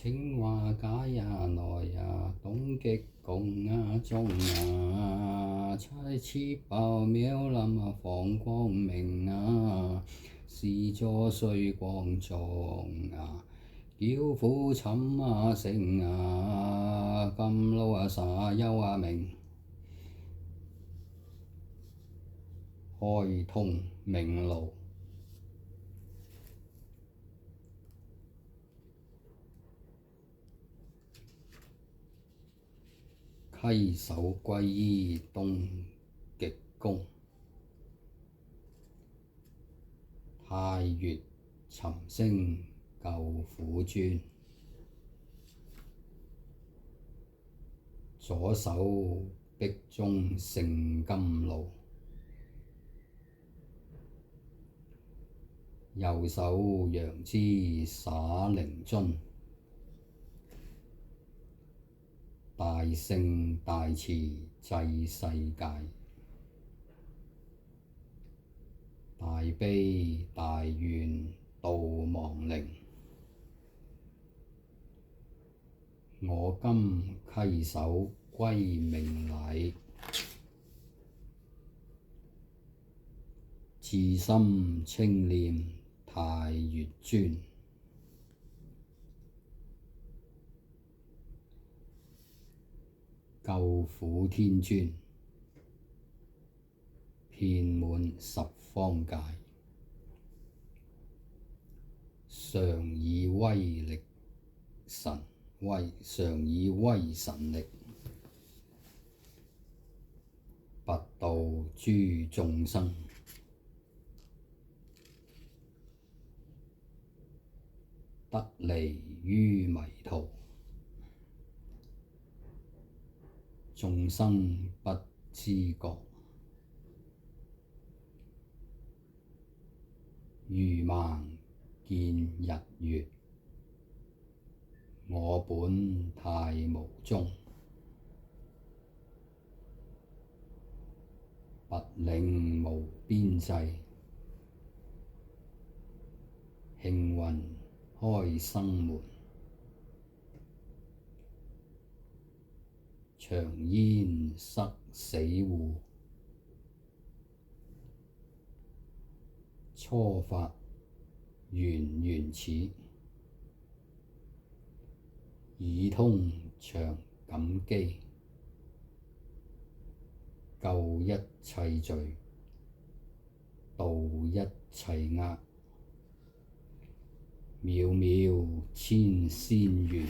清華街呀內呀，東極宮呀中呀，七切寶妙林啊放光明啊，是座水光中啊，叫苦尋啊聲啊，甘露啊灑幽啊明，開通明路。稽首歸依東極宮，太乙尋聲救苦尊，左手壁中聖甘露，右手楊枝灑靈津，大聖大慈濟世界，大悲大願度亡靈。我今稽首歸命禮，至心稱念太乙尊。救苦天尊，遍滿十方界，常以威神力，拔度諸眾生，得離於迷途。眾生不知覺，愚盲見日月，我本太無宗，拔領無邊際，慶雲開生門，長煙塞死戶，初發緣始，已通長感機，救一切罪，度一切厄，渺渺千仙緣。